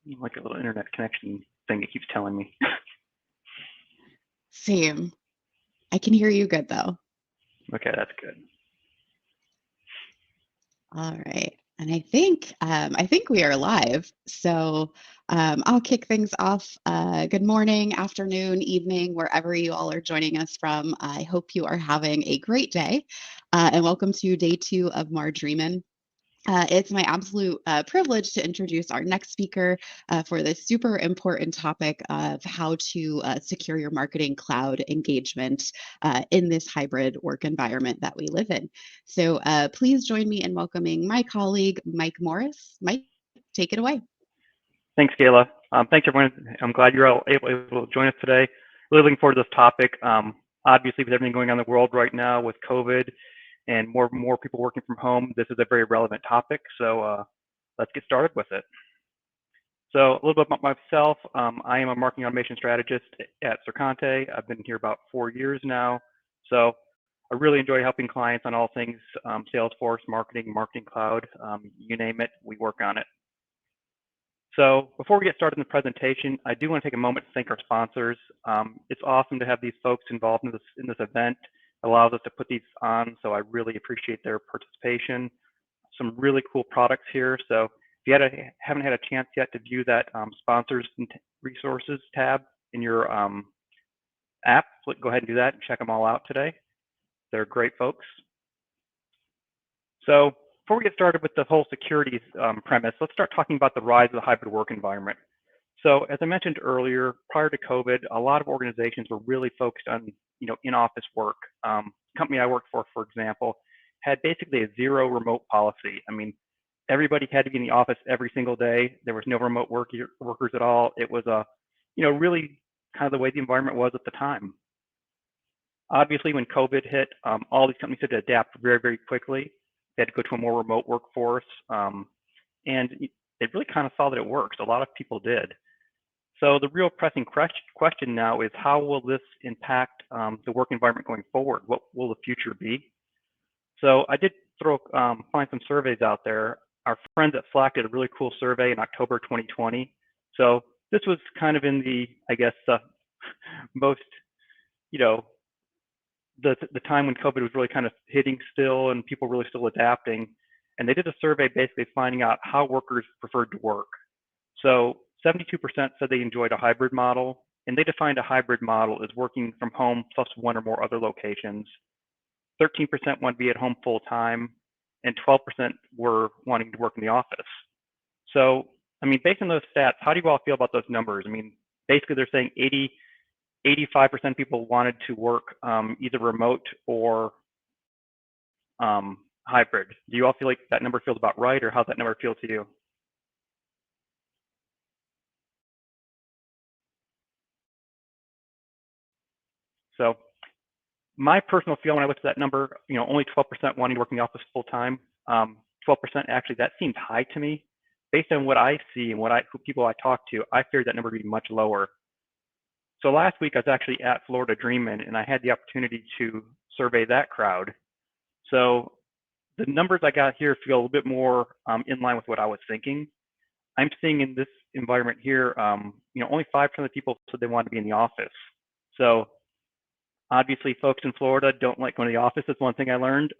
Like a little internet connection thing it keeps telling me. Same. I can hear you good though. Okay, that's good. All right. And I think we are live. So I'll kick things off. Good morning, afternoon, evening, wherever you all are joining us from. I hope you are having a great day. And welcome to day 2 of Marjorie. It's my absolute privilege to introduce our next speaker for this super important topic of how to secure your marketing cloud engagement in this hybrid work environment that we live in. So please join me in welcoming my colleague, Mike Morris. Mike, take it away. Thanks, Kayla. Thanks, everyone. I'm glad you're all able to join us today. Really looking forward to this topic. Obviously, with everything going on in the world right now with COVID and more people working from home, this is a very relevant topic. So let's get started with it. So a little bit about myself. I am a marketing automation strategist at Sercante. I've been here about 4 years now. So I really enjoy helping clients on all things Salesforce, marketing cloud, you name it, we work on it. So before we get started in the presentation, I do want to take a moment to thank our sponsors. It's awesome to have these folks involved in this event. It allows us to put these on, so I really appreciate their participation. Some really cool products here. So if you haven't had a chance yet to view that sponsors and resources tab in your app, go ahead and do that and check them all out today. They're great folks. So before we get started with the whole security premise, let's start talking about the rise of the hybrid work environment. So as I mentioned earlier, prior to COVID, a lot of organizations were really focused on in-office work. Company I worked for example, had basically a zero remote policy. I mean, everybody had to be in the office every single day. There was no remote workers at all. It was really kind of the way the environment was at the time. Obviously, when COVID hit, all these companies had to adapt very, very quickly. They had to go to a more remote workforce, and they really kind of saw that it works. A lot of people did. So the real pressing question now is how will this impact the work environment going forward? What will the future be? So I did find some surveys out there. Our friends at Slack did a really cool survey in October 2020. So this was kind of in the, I guess, most, you know, the time when COVID was really kind of hitting still and people really still adapting. And they did a survey basically finding out how workers preferred to work. So 72% said they enjoyed a hybrid model, and they defined a hybrid model as working from home plus one or more other locations. 13% want to be at home full time, and 12% were wanting to work in the office. So, I mean, based on those stats, how do you all feel about those numbers? I mean, basically they're saying 85% of people wanted to work either remote or hybrid. Do you all feel like that number feels about right, or how's that number feel to you? So my personal feel when I looked at that number, only 12% wanting to work in the office full time. 12% actually, that seems high to me. Based on what I see and who people I talk to, I figured that number would be much lower. So last week I was actually at Florida Dreamin', and I had the opportunity to survey that crowd. So the numbers I got here feel a little bit more in line with what I was thinking. I'm seeing in this environment here, only 5% of the people said they wanted to be in the office. So obviously, folks in Florida don't like going to the office. That's one thing I learned.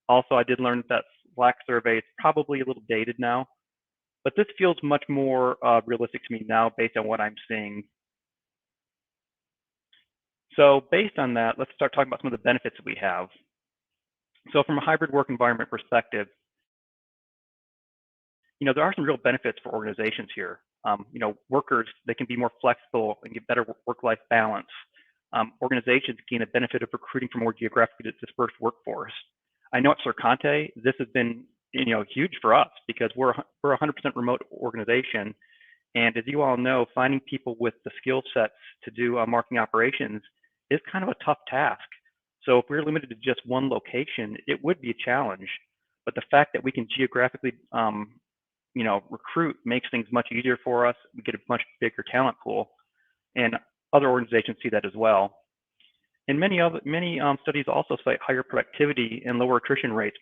Also, I did learn that Slack survey is probably a little dated now, but this feels much more realistic to me now based on what I'm seeing. So based on that, let's start talking about some of the benefits that we have. So from a hybrid work environment perspective, there are some real benefits for organizations here. Workers, they can be more flexible and get better work-life balance. Organizations gain a benefit of recruiting from more geographically dispersed workforce. I know at Sercante, this has been huge for us because we're a 100% remote organization. And as you all know, finding people with the skill sets to do marketing operations is kind of a tough task. So if we're limited to just one location, it would be a challenge. But the fact that we can geographically recruit makes things much easier for us. We get a much bigger talent pool, and other organizations see that as well. And many studies also cite higher productivity and lower attrition rates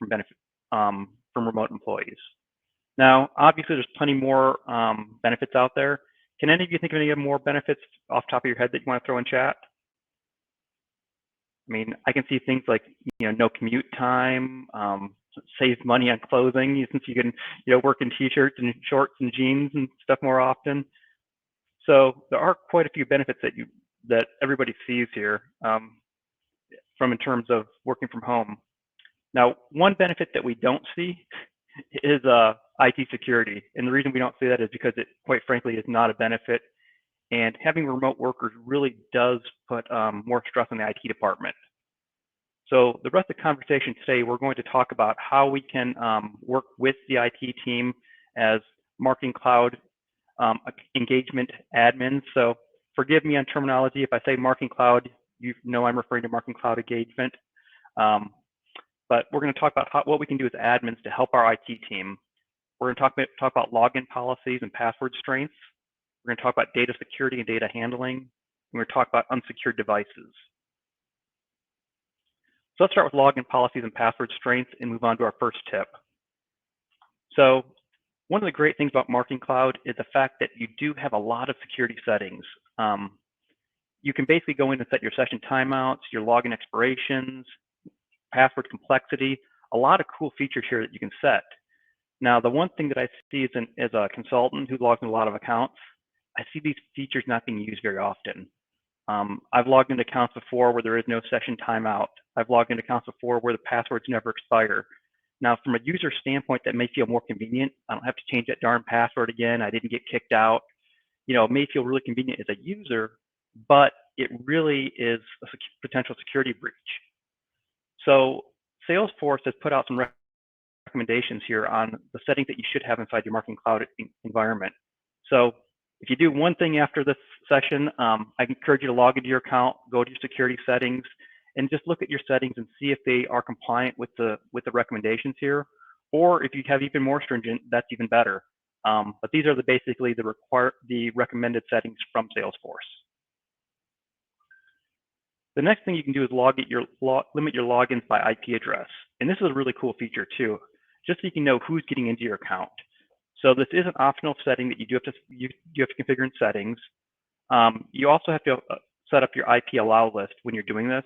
from remote employees. Now, obviously, there's plenty more benefits out there. Can any of you think of any more benefits off the top of your head that you want to throw in chat? I mean, I can see things like, no commute time, saves money on clothing since you can, work in t-shirts and shorts and jeans and stuff more often. So there are quite a few benefits that everybody sees here from in terms of working from home. Now, one benefit that we don't see is IT security. And the reason we don't see that is because it, quite frankly, is not a benefit. And having remote workers really does put more stress on the IT department. So the rest of the conversation today, we're going to talk about how we can work with the IT team as Marketing Cloud engagement admins. So forgive me on terminology. If I say Marketing Cloud, you know I'm referring to Marketing Cloud engagement. But we're going to talk about what we can do as admins to help our IT team. We're going to talk about login policies and password strengths. We're going to talk about data security and data handling. And we're going to talk about unsecured devices. So let's start with login policies and password strengths and move on to our first tip. So one of the great things about Marketing Cloud is the fact that you do have a lot of security settings. You can basically go in and set your session timeouts, your login expirations, password complexity, a lot of cool features here that you can set. Now, the one thing that I see as a consultant who logs in a lot of accounts, I see these features not being used very often. I've logged into accounts before where there is no session timeout. I've logged into accounts before where the passwords never expire. Now, from a user standpoint, that may feel more convenient. I don't have to change that darn password again. I didn't get kicked out. It may feel really convenient as a user, but it really is a potential security breach. So Salesforce has put out some recommendations here on the settings that you should have inside your Marketing Cloud environment. So if you do one thing after this session, I encourage you to log into your account, go to your security settings, and just look at your settings and see if they are compliant with the recommendations here. Or if you have even more stringent, that's even better. But these are basically the recommended settings from Salesforce. The next thing you can do is limit your logins by IP address. And this is a really cool feature too, just so you can know who's getting into your account. So this is an optional setting that you do have to configure in settings. You also have to set up your IP allow list when you're doing this.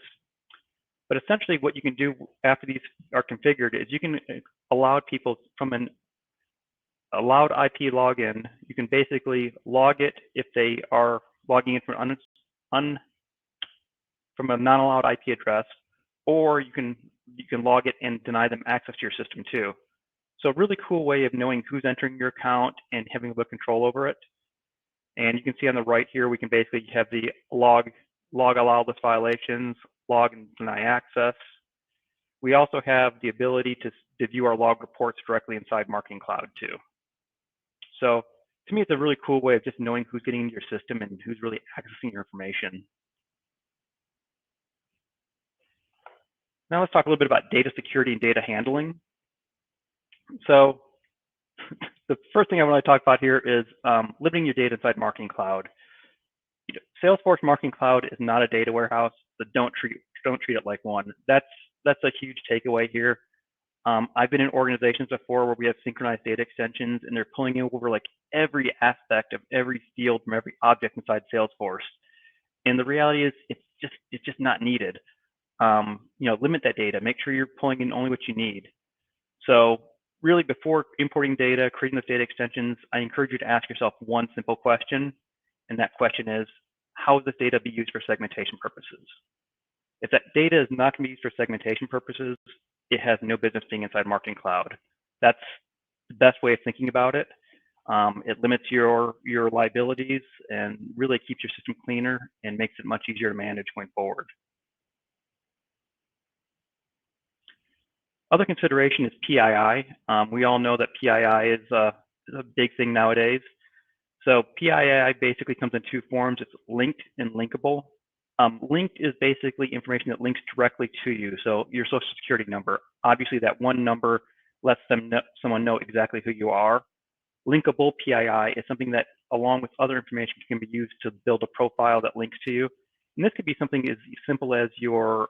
But essentially what you can do after these are configured is you can allow people from an allowed IP login, you can basically log it if they are logging in from a non-allowed IP address, or you can log it and deny them access to your system too. So a really cool way of knowing who's entering your account and having a little control over it. And you can see on the right here, we can basically have the log allow list violations, log and deny access. We also have the ability to view our log reports directly inside Marketing Cloud too. So to me, it's a really cool way of just knowing who's getting into your system and who's really accessing your information. Now let's talk a little bit about data security and data handling. So the first thing I want to talk about here is limiting your data inside Marketing Cloud. Salesforce Marketing Cloud is not a data warehouse, so don't treat it like one. That's a huge takeaway here. I've been in organizations before where we have synchronized data extensions, and they're pulling in over like every aspect of every field from every object inside Salesforce. And the reality is, it's just not needed. Limit that data. Make sure you're pulling in only what you need. So really, before importing data, creating those data extensions, I encourage you to ask yourself one simple question, and that question is, how will this data be used for segmentation purposes? If that data is not going to be used for segmentation purposes, it has no business being inside Marketing Cloud. That's the best way of thinking about it. It limits your liabilities and really keeps your system cleaner and makes it much easier to manage going forward. Other consideration is PII. We all know that PII is a big thing nowadays. So PII basically comes in two forms. It's linked and linkable. Linked is basically information that links directly to you. So your social security number, obviously that one number lets someone know exactly who you are. Linkable PII is something that, along with other information, can be used to build a profile that links to you. And this could be something as simple as your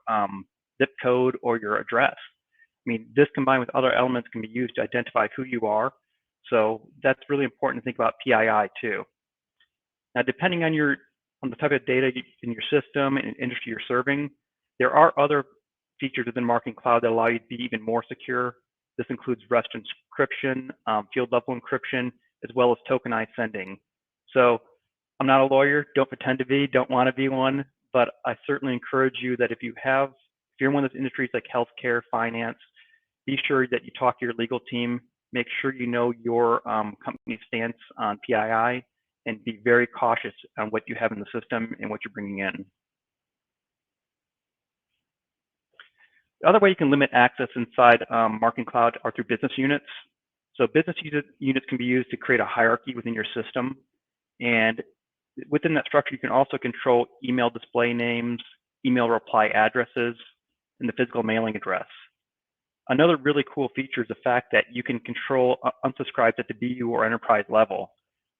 zip code or your address. I mean, this combined with other elements can be used to identify who you are. So that's really important to think about PII too. Now, depending on the type of data in your system and industry you're serving, there are other features within Marketing Cloud that allow you to be even more secure. This includes REST encryption, field level encryption, as well as tokenized sending. So I'm not a lawyer, don't pretend to be, don't want to be one, but I certainly encourage you that if you're in one of those industries like healthcare, finance, be sure that you talk to your legal team, make sure you know your company's stance on PII, and be very cautious on what you have in the system and what you're bringing in. The other way you can limit access inside Marketing Cloud are through business units. So business units can be used to create a hierarchy within your system. And within that structure, you can also control email display names, email reply addresses, and the physical mailing address. Another really cool feature is the fact that you can control unsubscribes at the BU or enterprise level.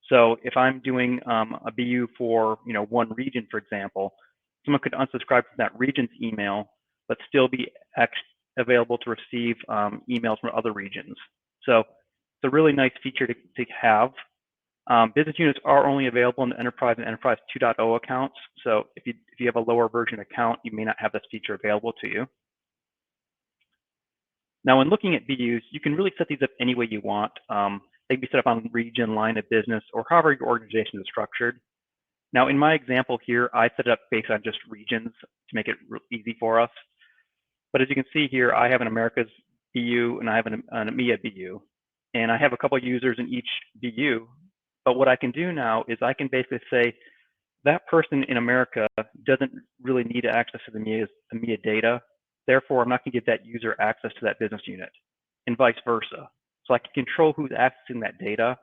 So if I'm doing a BU for one region, for example, someone could unsubscribe from that region's email, but still be available to receive emails from other regions. So it's a really nice feature to have. Business units are only available in the Enterprise and Enterprise 2.0 accounts. So if you have a lower version account, you may not have this feature available to you. Now, when looking at BUs, you can really set these up any way you want. They can be set up on region, line of business, or however your organization is structured. Now, in my example here, I set it up based on just regions to make it easy for us. But as you can see here, I have an Americas BU and I have an EMEA BU. And I have a couple of users in each BU. But what I can do now is I can basically say, that person in America doesn't really need access to the EMEA data. Therefore, I'm not going to give that user access to that business unit, and vice versa. So I can control who's accessing that data.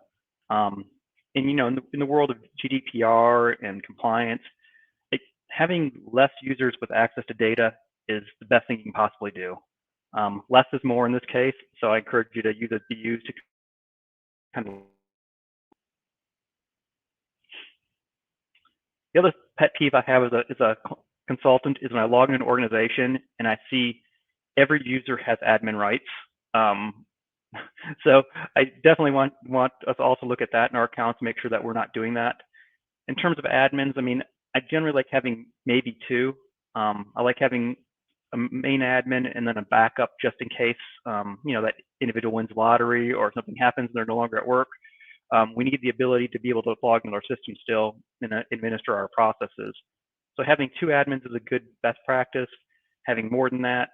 And in the world of GDPR and compliance, having less users with access to data is the best thing you can possibly do. Less is more in this case, so I encourage you to use a BUs to kind of. The other pet peeve I have as a consultant is when I log into an organization and I see every user has admin rights. So I definitely want us all to look at that in our accounts, make sure that we're not doing that. In terms of admins, I mean, I generally like having maybe two. I like having a main admin and then a backup just in case, that individual wins the lottery or something happens and they're no longer at work. We need the ability to be able to log into our system still and administer our processes. So having two admins is a good best practice. Having more than that,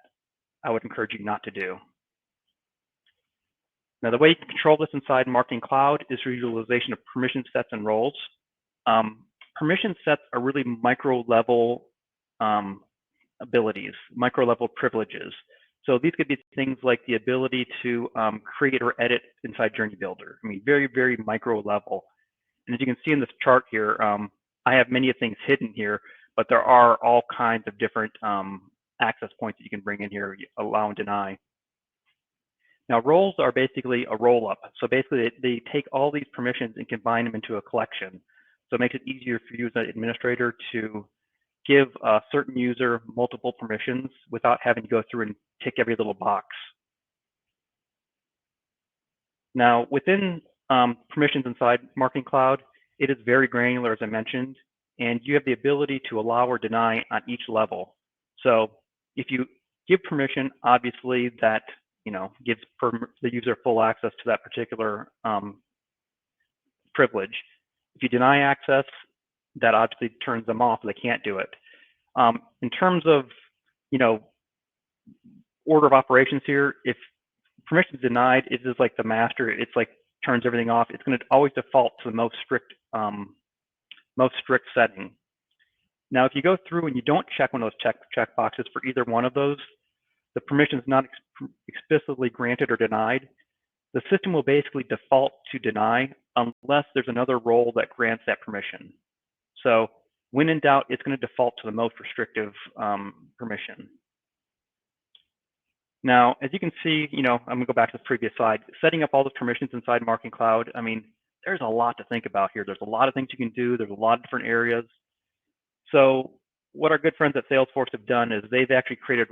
I would encourage you not to do. Now, the way you can control this inside Marketing Cloud is through utilization of permission sets and roles. Permission sets are really micro-level abilities, micro-level privileges. So these could be things like the ability to create or edit inside Journey Builder. I mean, very, very micro level. And as you can see in this chart here, I have many things hidden here, but there are all kinds of different access points that you can bring in here, allow and deny. Now, roles are basically a roll-up. So basically, they take all these permissions and combine them into a collection. So it makes it easier for you as an administrator to give a certain user multiple permissions without having to go through and tick every little box. Now, within permissions inside Marketing Cloud, it is very granular, as I mentioned, and you have the ability to allow or deny on each level. So if you give permission, obviously that gives the user full access to that particular privilege. If you deny access, that obviously turns them off. They can't do it. In terms of order of operations here, if permission is denied, it is like the master. It's like turns everything off. It's going to always default to the most strict setting. Now, if you go through and you don't check one of those check boxes for either one of those, the permission is not explicitly granted or denied. The system will basically default to deny unless there's another role that grants that permission. So when in doubt, it's going to default to the most restrictive permission. Now, as you can see, I'm going to go back to the previous slide. Setting up all the permissions inside Marketing Cloud, I mean, there's a lot to think about here. There's a lot of things you can do. There's a lot of different areas. So what our good friends at Salesforce have done is they've actually created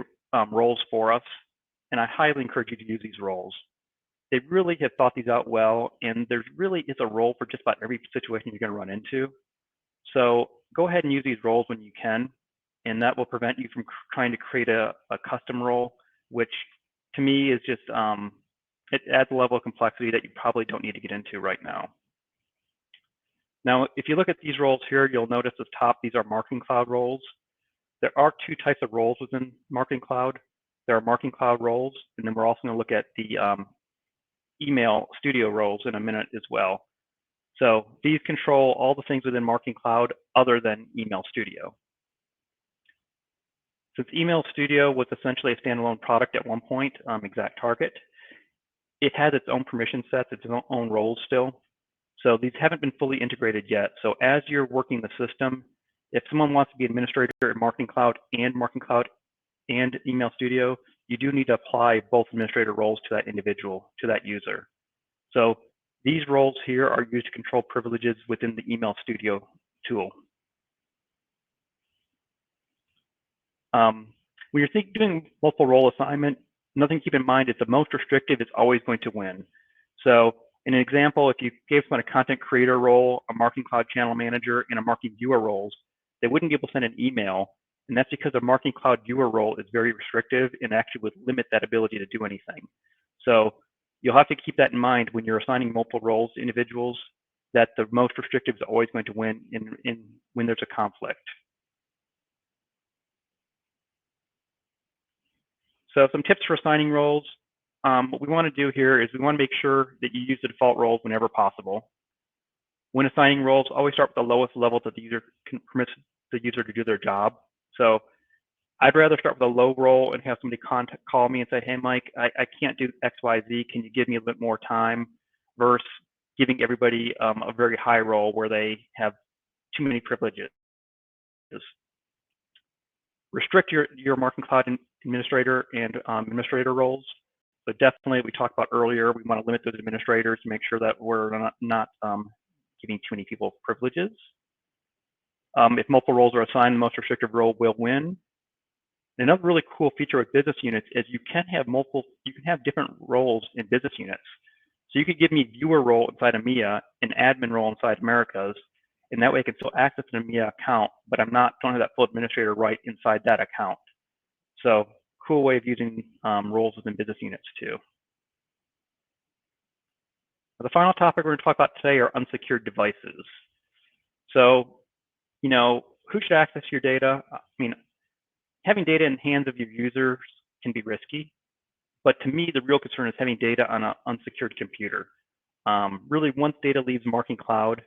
roles for us, and I highly encourage you to use these roles. they really have thought these out well, and there really is a role for just about every situation you're going to run into. So go ahead and use these roles when you can, and that will prevent you from trying to create a custom role, which to me is just, it adds a level of complexity that you probably don't need to get into right now. Now, if you look at these roles here, you'll notice at the top, these are Marketing Cloud roles. There are two types of roles within Marketing Cloud. There are Marketing Cloud roles, and then we're also going to look at the Email Studio roles in a minute as well. So these control all the things within Marketing Cloud other than Email Studio. Since Email Studio was essentially a standalone product at one point, ExactTarget, it has its own permission sets, its own roles still. So these haven't been fully integrated yet. So as you're working the system, if someone wants to be administrator in Marketing Cloud and Email Studio, you do need to apply both administrator roles to that individual, to that user. So these roles here are used to control privileges within the Email Studio tool. When you're doing multiple role assignment, another thing to keep in mind is the most restrictive is always going to win. So in an example, if you gave someone a content creator role, a Marketing Cloud channel manager, and a marketing viewer roles, they wouldn't be able to send an email. And that's because the Marketing Cloud viewer role is very restrictive and actually would limit that ability to do anything. So you'll have to keep that in mind when you're assigning multiple roles to individuals, that the most restrictive is always going to win when there's a conflict. So some tips for assigning roles. What we want to do here is we want to make sure that you use the default roles whenever possible. When assigning roles, always start with the lowest level that the user permits the user to do their job. So I'd rather start with a low role and have somebody call me and say, hey, Mike, I can't do X, Y, Z. Can you give me a bit more time? Versus giving everybody a very high role where they have too many privileges. Restrict your Marketing Cloud administrator and administrator roles. So definitely, we talked about earlier, we want to limit those administrators to make sure that we're not giving too many people privileges. If multiple roles are assigned, the most restrictive role will win. Another really cool feature with business units is you can have different roles in business units. So you could give me viewer role inside EMEA, an admin role inside Americas, and that way I can still access an EMEA account, but don't have that full administrator right inside that account. So cool way of using roles within business units too. The final topic we're going to talk about today are unsecured devices. So, who should access your data? I mean, having data in the hands of your users can be risky, but to me, the real concern is having data on an unsecured computer. Really, once data leaves Marketing Cloud,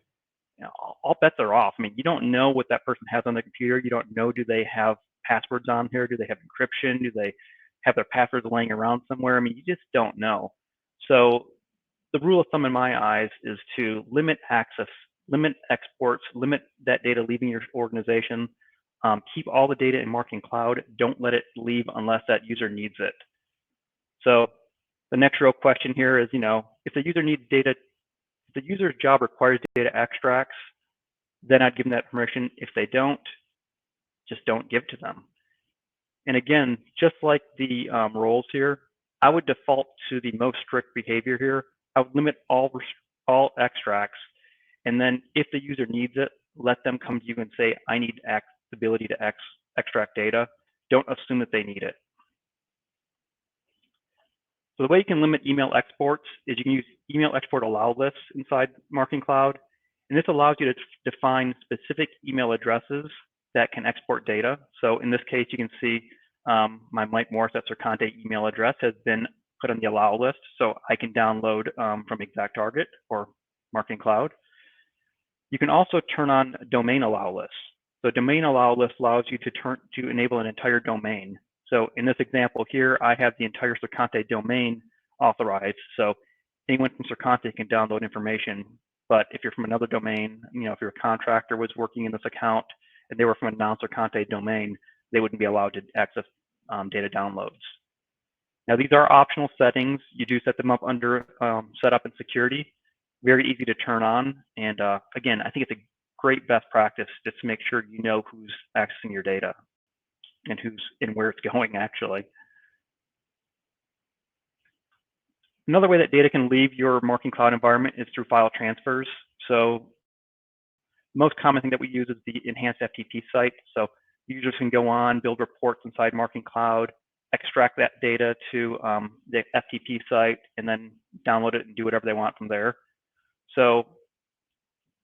all bets are off. I mean, you don't know what that person has on the computer. You don't know, do they have passwords on here? Do they have encryption? Do they have their passwords laying around somewhere? I mean, you just don't know. So the rule of thumb in my eyes is to limit access, limit exports, limit that data leaving your organization. Keep all the data in Marketing Cloud. Don't let it leave unless that user needs it. So the next real question here is, if the user needs data, if the user's job requires data extracts, then I'd give them that permission. If they don't, just don't give to them. And again, just like the roles here, I would default to the most strict behavior here. I would limit all extracts. And then if the user needs it, let them come to you and say, I need the ability to extract data. Don't assume that they need it. So the way you can limit email exports is you can use email export allow lists inside Marketing Cloud. And this allows you to define specific email addresses that can export data. So in this case, you can see my Mike Morris at Sercante email address has been put on the allow list. So I can download from ExactTarget or Marketing Cloud. You can also turn on domain allow lists. So domain allow list allows you to enable an entire domain. So in this example here, I have the entire Sercante domain authorized. So anyone from Sercante can download information. But if you're from another domain, if your contractor was working in this account and they were from a non-Sercante domain, they wouldn't be allowed to access data downloads. Now, these are optional settings. You do set them up under setup and security. Very easy to turn on. And again, I think it's a great best practice just to make sure you know who's accessing your data and where it's going, actually. Another way that data can leave your marketing cloud environment is through file transfers. So most common thing that we use is the enhanced FTP site. So users can go on, build reports inside Marketing Cloud, extract that data to the FTP site, and then download it and do whatever they want from there. So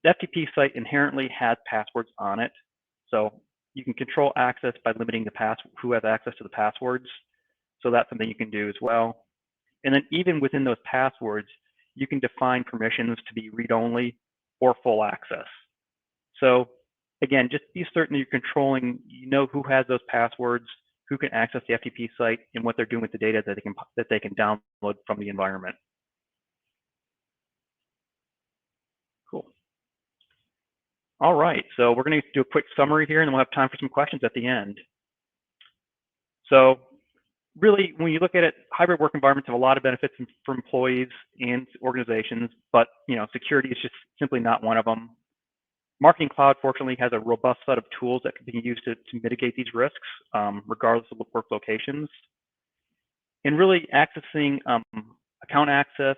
the FTP site inherently has passwords on it. So you can control access by limiting who has access to the passwords. So that's something you can do as well. And then even within those passwords, you can define permissions to be read-only or full access. So again, just be certain that you're controlling, who has those passwords, who can access the FTP site, and what they're doing with the data that they can download from the environment. Cool. All right, so we're going to do a quick summary here, and then we'll have time for some questions at the end. So really, when you look at it, hybrid work environments have a lot of benefits for employees and organizations, but security is just simply not one of them. Marketing Cloud, fortunately, has a robust set of tools that can be used to mitigate these risks, regardless of the work locations. And really accessing account access,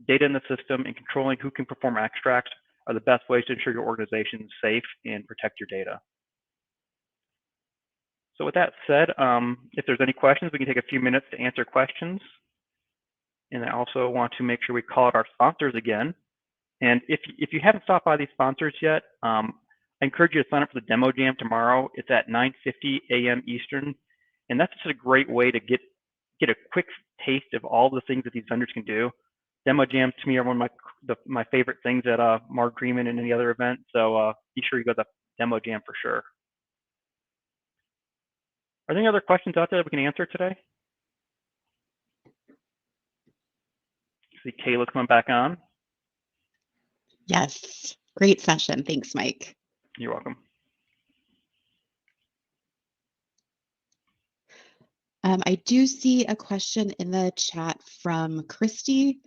data in the system, and controlling who can perform extracts are the best ways to ensure your organization is safe and protect your data. So with that said, if there's any questions, we can take a few minutes to answer questions. And I also want to make sure we call out our sponsors again. And if you haven't stopped by these sponsors yet, I encourage you to sign up for the demo jam tomorrow. It's at 9:50 a.m. Eastern. And that's just a great way to get a quick taste of all the things that these vendors can do. Demo jams to me are one of my favorite things at Mark Greenman and any other event. So be sure you go to the demo jam for sure. Are there any other questions out there that we can answer today? I see Kayla's coming back on. Yes, great session. Thanks, Mike. You're welcome. I do see a question in the chat from Christy.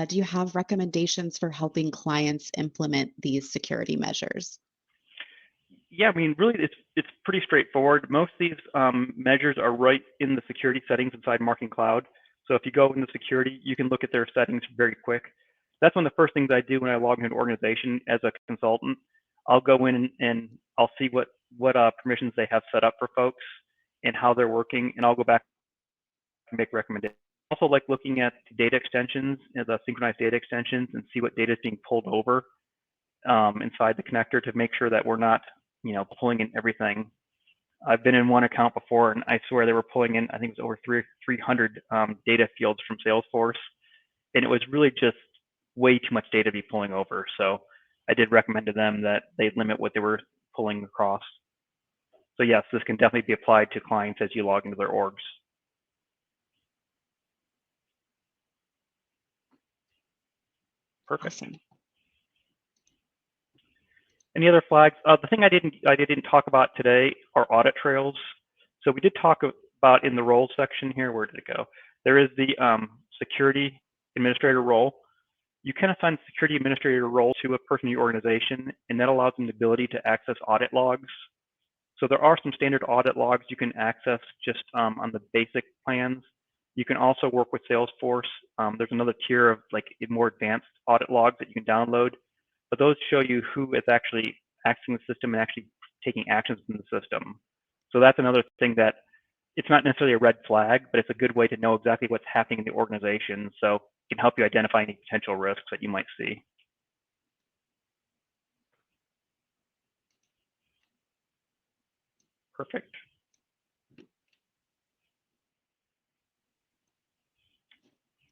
Do you have recommendations for helping clients implement these security measures? Yeah, I mean, really, it's pretty straightforward. Most of these measures are right in the security settings inside Marketing Cloud. So if you go into security, you can look at their settings very quick. That's one of the first things I do when I log into an organization as a consultant. I'll go in and I'll see what permissions they have set up for folks and how they're working, and I'll go back and make recommendations. Also like looking at data extensions, the synchronized data extensions, and see what data is being pulled over inside the connector to make sure that we're not pulling in everything. I've been in one account before, and I swear they were pulling in, I think it was over 300 data fields from Salesforce, and it was really just way too much data to be pulling over. So I did recommend to them that they limit what they were pulling across. So yes, this can definitely be applied to clients as you log into their orgs. Perfect. Awesome. Any other flags? The thing I didn't talk about today are audit trails. So we did talk about in the roles section here. Where did it go? There is the security administrator role. You can assign security administrator role to a person in your organization, and that allows them the ability to access audit logs. So there are some standard audit logs you can access just on the basic plans. You can also work with Salesforce. There's another tier of like more advanced audit logs that you can download, but those show you who is actually accessing the system and actually taking actions in the system. So that's another thing that it's not necessarily a red flag, but it's a good way to know exactly what's happening in the organization. So it can help you identify any potential risks that you might see. Perfect.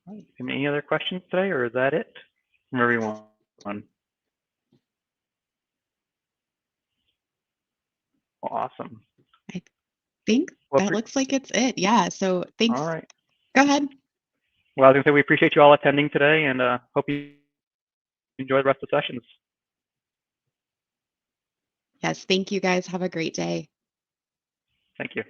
Right. Any other questions today, or is that it from everyone? Awesome. I think that looks like it's it. Yeah. So thanks. All right. Go ahead. Well, I was going to say we appreciate you all attending today, and hope you enjoy the rest of the sessions. Yes. Thank you guys. Have a great day. Thank you.